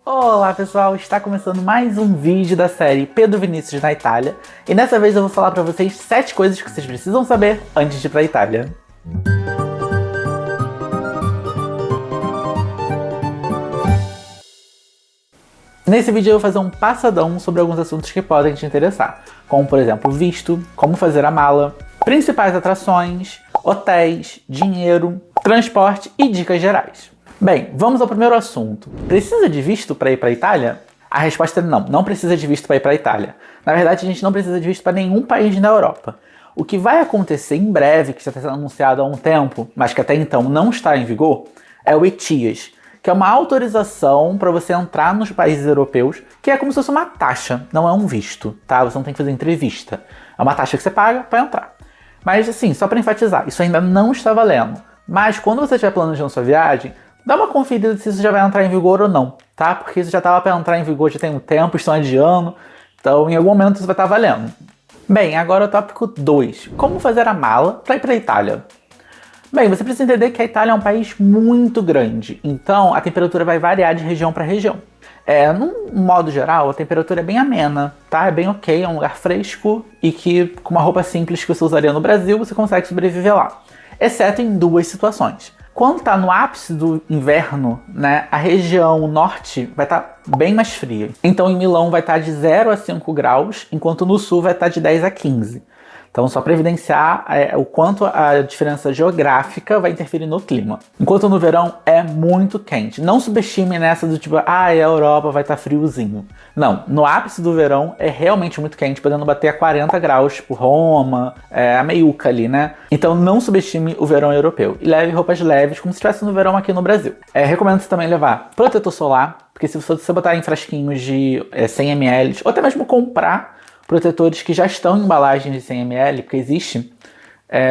Olá pessoal, está começando mais um vídeo da série Pedro Vinícius na Itália e dessa vez eu vou falar para vocês 7 coisas que vocês precisam saber antes de ir para a Itália. Nesse vídeo eu vou fazer um passadão sobre alguns assuntos que podem te interessar, como por exemplo visto, como fazer a mala, principais atrações, hotéis, dinheiro, transporte e dicas gerais. Bem, vamos ao primeiro assunto. Precisa de visto para ir para a Itália? A resposta é não, não precisa de visto para ir para a Itália. Na verdade, a gente não precisa de visto para nenhum país na Europa. O que vai acontecer em breve, que já está sendo anunciado há um tempo, mas que até então não está em vigor, é o ETIAS, que é uma autorização para você entrar nos países europeus, que é como se fosse uma taxa, não é um visto, tá? Você não tem que fazer entrevista. É uma taxa que você paga para entrar. Mas assim, só para enfatizar, isso ainda não está valendo. Mas quando você estiver planejando sua viagem, dá uma conferida se isso já vai entrar em vigor ou não, tá? Porque isso já estava para entrar em vigor já tem um tempo, estão adiando, então em algum momento isso vai estar valendo. Bem, agora o tópico 2. Como fazer a mala para ir para a Itália? Bem, você precisa entender que a Itália é um país muito grande, então a temperatura vai variar de região para região. Num modo geral, a temperatura é bem amena, tá? É bem ok, é um lugar fresco e que com uma roupa simples que você usaria no Brasil, você consegue sobreviver lá. Exceto em duas situações. Quando está no ápice do inverno, né, a região norte vai estar bem mais fria. Então em Milão vai estar de 0 a 5 graus, enquanto no sul vai estar de 10 a 15. Então só para evidenciar o quanto a diferença geográfica vai interferir no clima. Enquanto no verão é muito quente. Não subestime nessa do tipo, a Europa vai estar friozinho. Não, no ápice do verão é realmente muito quente, podendo bater a 40 graus, tipo Roma, a meiuca ali, né? Então não subestime o verão europeu. E leve roupas leves, como se estivesse no verão aqui no Brasil. Recomendo você também levar protetor solar, porque se você botar em frasquinhos de 100 ml, ou até mesmo comprar protetores que já estão em embalagens de 100 ml, porque existe,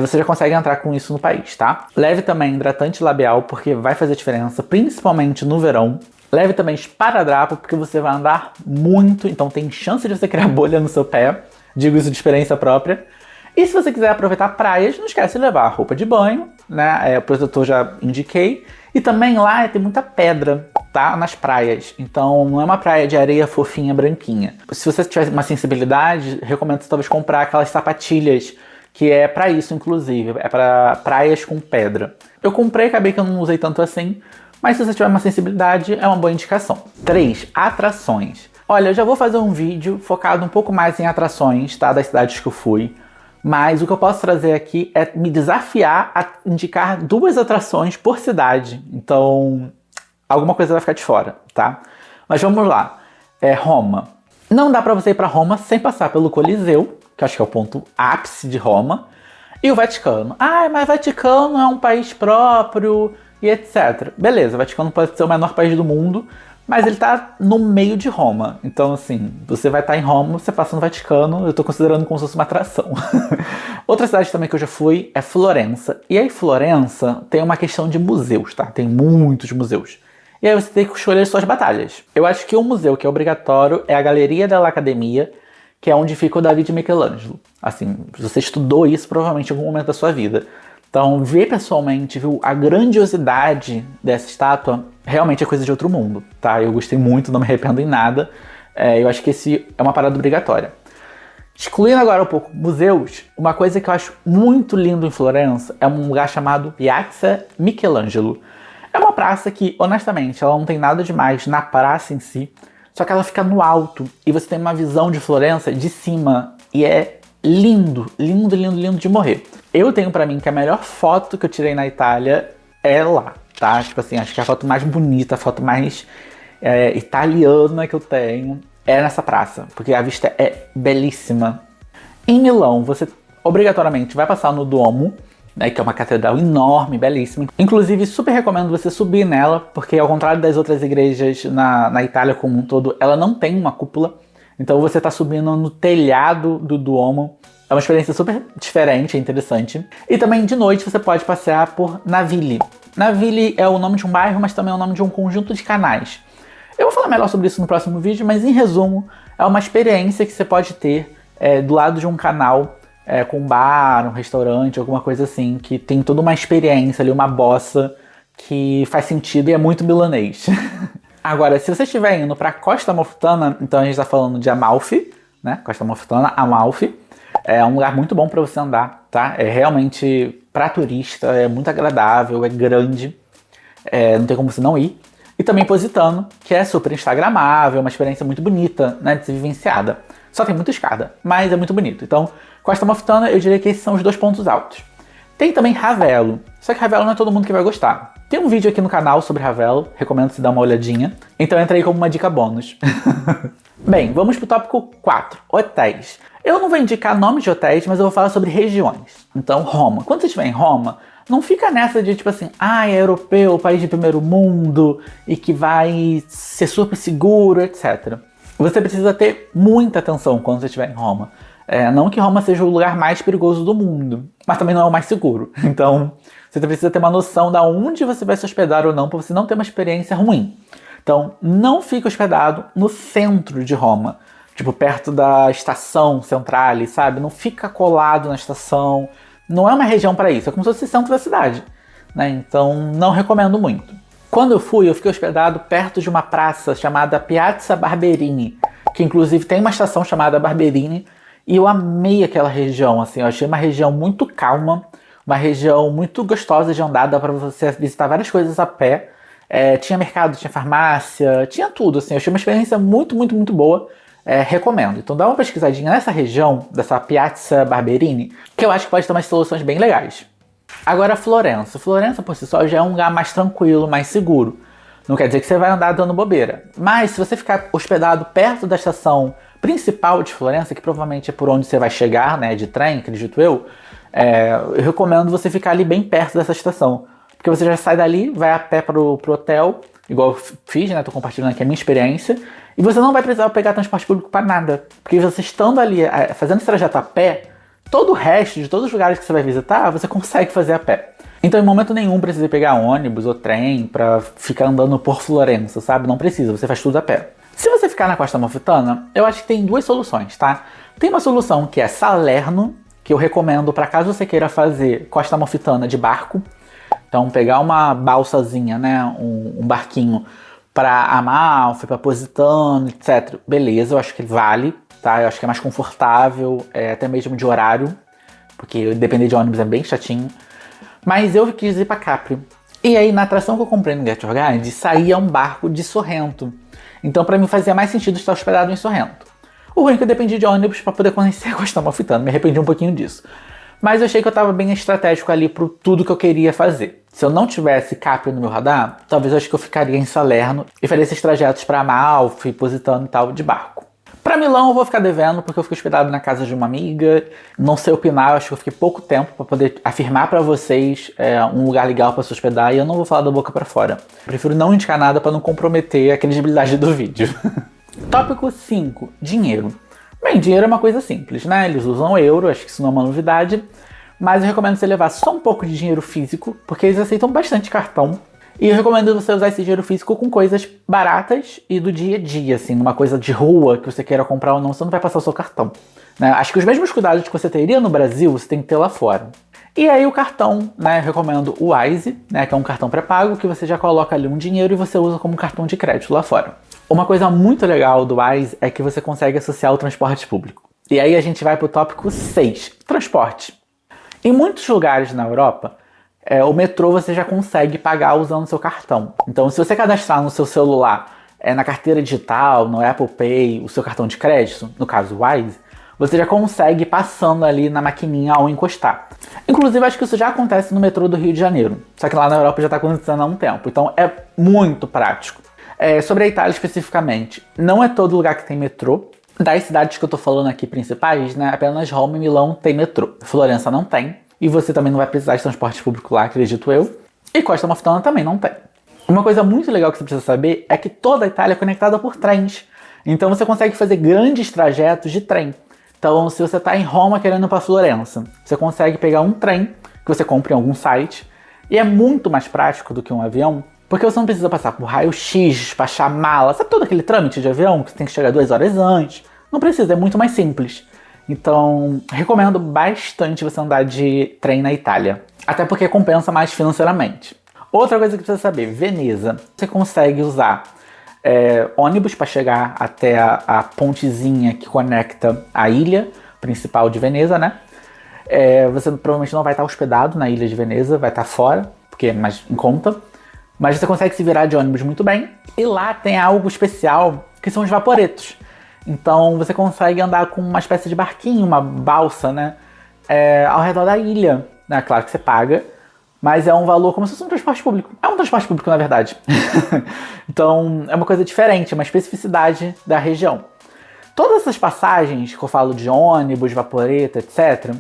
você já consegue entrar com isso no país, tá? Leve também hidratante labial, porque vai fazer diferença, principalmente no verão. Leve também esparadrapo, porque você vai andar muito, então tem chance de você criar bolha no seu pé. Digo isso de experiência própria. E se você quiser aproveitar praias, não esquece de levar roupa de banho, né? O protetor já indiquei. E também lá tem muita pedra, tá? Nas praias. Então não é uma praia de areia fofinha, branquinha. Se você tiver uma sensibilidade, recomendo você talvez comprar aquelas sapatilhas, que é pra isso, inclusive. É pra praias com pedra. Eu comprei, acabei que eu não usei tanto assim. Mas se você tiver uma sensibilidade, é uma boa indicação. 3. Atrações. Olha, eu já vou fazer um vídeo focado um pouco mais em atrações, tá? Das cidades que eu fui. Mas o que eu posso trazer aqui é me desafiar a indicar 2 atrações por cidade. Então, alguma coisa vai ficar de fora, tá? Mas vamos lá. Roma. Não dá pra você ir pra Roma sem passar pelo Coliseu, que eu acho que é o ponto ápice de Roma, e o Vaticano. Mas o Vaticano é um país próprio e etc. Beleza, o Vaticano pode ser o menor país do mundo, mas ele tá no meio de Roma. Então, assim, você vai estar em Roma, você passa no Vaticano, eu tô considerando como se fosse uma atração. Outra cidade também que eu já fui é Florença. E aí, Florença tem uma questão de museus, tá? Tem muitos museus. E aí você tem que escolher suas batalhas. Eu acho que um museu que é obrigatório é a Galleria dell'Accademia, que é onde fica o David Michelangelo. Assim, você estudou isso provavelmente em algum momento da sua vida. Então, ver pessoalmente, viu, a grandiosidade dessa estátua realmente é coisa de outro mundo, tá? Eu gostei muito, não me arrependo em nada. Eu acho que esse é uma parada obrigatória. Excluindo agora um pouco museus, uma coisa que eu acho muito lindo em Florença é um lugar chamado Piazza Michelangelo. É uma praça que, honestamente, ela não tem nada demais na praça em si, só que ela fica no alto e você tem uma visão de Florença de cima e é lindo, lindo, lindo, lindo de morrer. Eu tenho pra mim que a melhor foto que eu tirei na Itália é lá, tá? Tipo assim, acho que a foto mais bonita, a foto mais italiana que eu tenho é nessa praça, porque a vista é belíssima. Em Milão, você obrigatoriamente vai passar no Duomo, né, que é uma catedral enorme, belíssima. Inclusive, super recomendo você subir nela, porque ao contrário das outras igrejas na Itália como um todo, ela não tem uma cúpula. Então você tá subindo no telhado do Duomo. É uma experiência super diferente, é interessante. E também de noite você pode passear por Naville. Naville é o nome de um bairro, mas também é o nome de um conjunto de canais. Eu vou falar melhor sobre isso no próximo vídeo, mas em resumo, é uma experiência que você pode ter do lado de um canal com um bar, um restaurante, alguma coisa assim, que tem toda uma experiência ali, uma bossa que faz sentido e é muito milanês. Agora, se você estiver indo para Costa Amalfitana, então a gente está falando de Amalfi, né? Costa Amalfitana, Amalfi. É um lugar muito bom para você andar, tá? É realmente para turista, é muito agradável, é grande, não tem como você não ir. E também Positano, que é super instagramável, uma experiência muito bonita, né, de ser vivenciada. Só tem muita escada, mas é muito bonito. Então, Costa Amalfitana, eu diria que esses são os 2 pontos altos. Tem também Ravello, só que Ravello não é todo mundo que vai gostar. Tem um vídeo aqui no canal sobre Ravello, recomendo você dar uma olhadinha. Então entra aí como uma dica bônus. Bem, vamos pro tópico 4, hotéis. Eu não vou indicar nomes de hotéis, mas eu vou falar sobre regiões. Então, Roma. Quando você estiver em Roma, não fica nessa de tipo assim, é europeu, país de primeiro mundo, e que vai ser super seguro, etc. Você precisa ter muita atenção quando você estiver em Roma. Não que Roma seja o lugar mais perigoso do mundo, mas também não é o mais seguro. Então, você precisa ter uma noção de onde você vai se hospedar ou não, para você não ter uma experiência ruim. Então, não fique hospedado no centro de Roma, tipo perto da estação Centrale, sabe? Não fica colado na estação. Não é uma região para isso, é como se fosse o centro da cidade, né? Então, não recomendo muito. Quando eu fiquei hospedado perto de uma praça chamada Piazza Barberini, que inclusive tem uma estação chamada Barberini, e eu amei aquela região, assim, eu achei uma região muito calma, uma região muito gostosa de andar, dá para você visitar várias coisas a pé. Tinha mercado, tinha farmácia, tinha tudo, assim, eu achei uma experiência muito, muito, muito boa. Recomendo. Então dá uma pesquisadinha nessa região, dessa Piazza Barberini, que eu acho que pode ter umas soluções bem legais. Agora Florença. Florença por si só já é um lugar mais tranquilo, mais seguro. Não quer dizer que você vai andar dando bobeira. Mas se você ficar hospedado perto da estação principal de Florença, que provavelmente é por onde você vai chegar, né, de trem, acredito eu recomendo você ficar ali bem perto dessa estação. Porque você já sai dali, vai a pé pro hotel, igual eu fiz, né, tô compartilhando aqui a minha experiência, e você não vai precisar pegar transporte público para nada. Porque você estando ali, fazendo esse trajeto a pé, todo o resto de todos os lugares que você vai visitar, você consegue fazer a pé. Então, em momento nenhum, precisa pegar ônibus ou trem pra ficar andando por Florença, sabe? Não precisa, você faz tudo a pé. Se você ficar na Costa Amalfitana, eu acho que tem 2 soluções, tá? Tem uma solução que é Salerno, que eu recomendo para caso você queira fazer Costa Amalfitana de barco. Então, pegar uma balsazinha, né? Um barquinho para Amalfi, para Positano, etc. Beleza, eu acho que vale, tá? Eu acho que é mais confortável, até mesmo de horário, porque depender de ônibus é bem chatinho. Mas eu quis ir para Capri. E aí, na atração que eu comprei no Get Your Guide, saía um barco de Sorrento. Então, para mim, fazia mais sentido estar hospedado em Sorrento. O ruim é que eu dependi de ônibus para poder conhecer a Costa Amalfitana. Me arrependi um pouquinho disso. Mas eu achei que eu estava bem estratégico ali para tudo que eu queria fazer. Se eu não tivesse Capri no meu radar, talvez eu acho que eu ficaria em Salerno e faria esses trajetos para Amalfi, Positano e tal, de barco. Para Milão eu vou ficar devendo, porque eu fiquei hospedado na casa de uma amiga. Não sei opinar, eu acho que eu fiquei pouco tempo para poder afirmar para vocês um lugar legal para se hospedar, e eu não vou falar da boca para fora. Prefiro não indicar nada para não comprometer a credibilidade do vídeo. Tópico 5. Dinheiro. Bem, dinheiro é uma coisa simples, né? Eles usam euro, acho que isso não é uma novidade. Mas eu recomendo você levar só um pouco de dinheiro físico, porque eles aceitam bastante cartão. E eu recomendo você usar esse dinheiro físico com coisas baratas e do dia a dia, assim, numa coisa de rua que você queira comprar ou não, você não vai passar o seu cartão, né? Acho que os mesmos cuidados que você teria no Brasil, você tem que ter lá fora. E aí o cartão, né, eu recomendo o Wise, né, que é um cartão pré-pago, que você já coloca ali um dinheiro e você usa como cartão de crédito lá fora. Uma coisa muito legal do Wise é que você consegue associar o transporte público. E aí a gente vai pro tópico 6, transporte. Em muitos lugares na Europa, o metrô você já consegue pagar usando o seu cartão. Então, se você cadastrar no seu celular, na carteira digital, no Apple Pay, o seu cartão de crédito, no caso o Wise, você já consegue ir passando ali na maquininha ao encostar. Inclusive, acho que isso já acontece no metrô do Rio de Janeiro. Só que lá na Europa já está acontecendo há um tempo. Então, é muito prático. Sobre a Itália especificamente, não é todo lugar que tem metrô. Das cidades que eu tô falando aqui principais, né, apenas Roma e Milão tem metrô. Florença não tem. E você também não vai precisar de transporte público lá, acredito eu. E Costa Amalfitana também não tem. Uma coisa muito legal que você precisa saber é que toda a Itália é conectada por trens. Então você consegue fazer grandes trajetos de trem. Então, se você está em Roma querendo ir para Florença, você consegue pegar um trem que você compra em algum site. E é muito mais prático do que um avião, porque você não precisa passar por raio-x, despachar mala, sabe todo aquele trâmite de avião que você tem que chegar 2 horas antes? Não precisa, é muito mais simples. Então, recomendo bastante você andar de trem na Itália. Até porque compensa mais financeiramente. Outra coisa que precisa saber, Veneza. Você consegue usar ônibus para chegar até a pontezinha que conecta a ilha principal de Veneza, né? Você provavelmente não vai estar hospedado na ilha de Veneza, vai estar fora, porque é mais em conta. Mas você consegue se virar de ônibus muito bem. E lá tem algo especial, que são os vaporetos. Então você consegue andar com uma espécie de barquinho, uma balsa, né? Ao redor da ilha. Né? Claro que você paga, mas é um valor como se fosse um transporte público. É um transporte público, na verdade. Então é uma coisa diferente, uma especificidade da região. Todas essas passagens que eu falo de ônibus, vaporeta, etc.,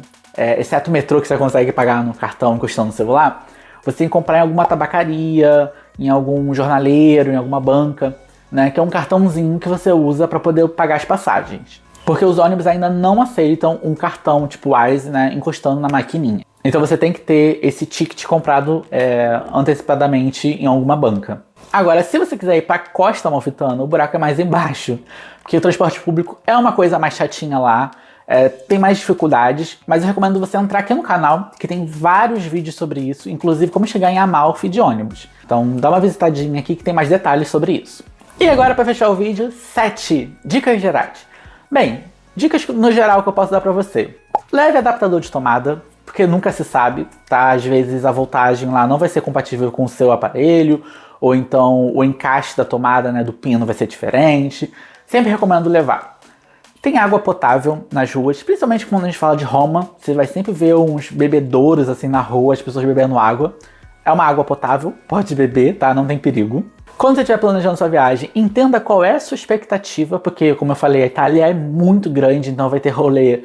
exceto o metrô que você consegue pagar no cartão encostando no celular, você tem que comprar em alguma tabacaria, em algum jornaleiro, em alguma banca, né? Que é um cartãozinho que você usa para poder pagar as passagens. Porque os ônibus ainda não aceitam um cartão tipo Wise, né, encostando na maquininha. Então você tem que ter esse ticket comprado antecipadamente em alguma banca. Agora, se você quiser ir para Costa Amalfitana, o buraco é mais embaixo, porque o transporte público é uma coisa mais chatinha lá, tem mais dificuldades, mas eu recomendo você entrar aqui no canal, que tem vários vídeos sobre isso, inclusive como chegar em Amalfi de ônibus. Então dá uma visitadinha aqui que tem mais detalhes sobre isso. E agora, para fechar o vídeo, 7 dicas gerais. Bem, dicas no geral que eu posso dar para você. Leve adaptador de tomada, porque nunca se sabe, tá? Às vezes a voltagem lá não vai ser compatível com o seu aparelho, ou então o encaixe da tomada, né, do pino vai ser diferente. Sempre recomendo levar. Tem água potável nas ruas, principalmente quando a gente fala de Roma. Você vai sempre ver uns bebedouros assim na rua, as pessoas bebendo água. É uma água potável, pode beber, tá? Não tem perigo. Quando você estiver planejando sua viagem, entenda qual é a sua expectativa, porque, como eu falei, a Itália é muito grande, então vai ter rolê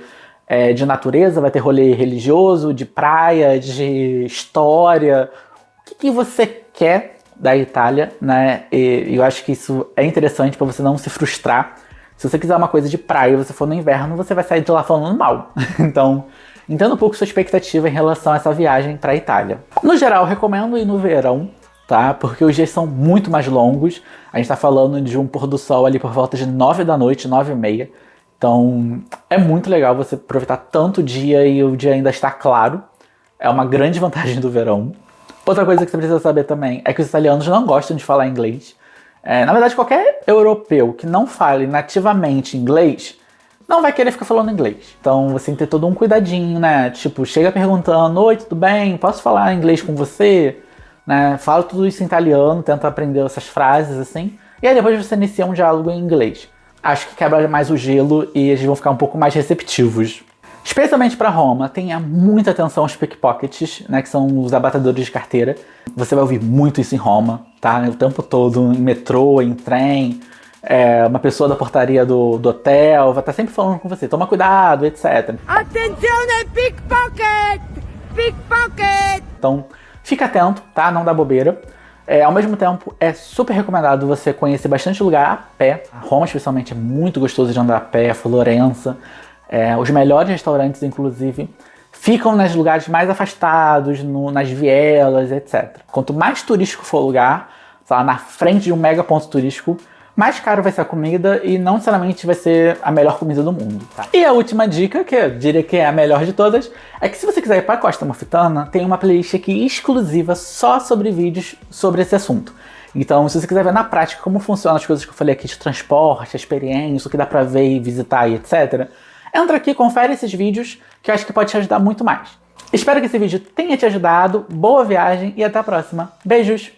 de natureza, vai ter rolê religioso, de praia, de história. O que você quer da Itália, né? E eu acho que isso é interessante para você não se frustrar. Se você quiser uma coisa de praia e você for no inverno, você vai sair de lá falando mal. Então, entenda um pouco sua expectativa em relação a essa viagem para a Itália. No geral, eu recomendo ir no verão, tá? Porque os dias são muito mais longos. A gente tá falando de um pôr do sol ali por volta de 9 da noite, 9h30. Então, é muito legal você aproveitar tanto o dia e o dia ainda está claro. É uma grande vantagem do verão. Outra coisa que você precisa saber também é que os italianos não gostam de falar inglês. Na verdade, qualquer europeu que não fale nativamente inglês não vai querer ficar falando inglês. Então você tem que ter todo um cuidadinho, né? Tipo, chega perguntando: oi, tudo bem? Posso falar inglês com você? Né? Fala tudo isso em italiano, tenta aprender essas frases assim. E aí depois você inicia um diálogo em inglês. Acho que quebra mais o gelo e eles vão ficar um pouco mais receptivos. Especialmente para Roma, tenha muita atenção aos pickpockets, né, que são os abatedores de carteira. Você vai ouvir muito isso em Roma, tá? O tempo todo, em metrô, em trem. Uma pessoa da portaria do hotel vai estar sempre falando com você. Toma cuidado, etc. Attenzione, pickpocket! Pickpocket! Então, fica atento, tá? Não dá bobeira. Ao mesmo tempo, é super recomendado você conhecer bastante lugar a pé. Roma, especialmente, é muito gostoso de andar a pé. Florença. Os melhores restaurantes, inclusive, ficam nos lugares mais afastados, nas vielas, etc. Quanto mais turístico for o lugar, sei lá, na frente de um mega ponto turístico, mais caro vai ser a comida e não necessariamente vai ser a melhor comida do mundo. Tá? E a última dica, que eu diria que é a melhor de todas, é que se você quiser ir para a Costa Amalfitana, tem uma playlist aqui exclusiva só sobre vídeos sobre esse assunto. Então, se você quiser ver na prática como funcionam as coisas que eu falei aqui de transporte, a experiência, o que dá para ver e visitar e etc., entra aqui, confere esses vídeos, que eu acho que pode te ajudar muito mais. Espero que esse vídeo tenha te ajudado, boa viagem e até a próxima. Beijos!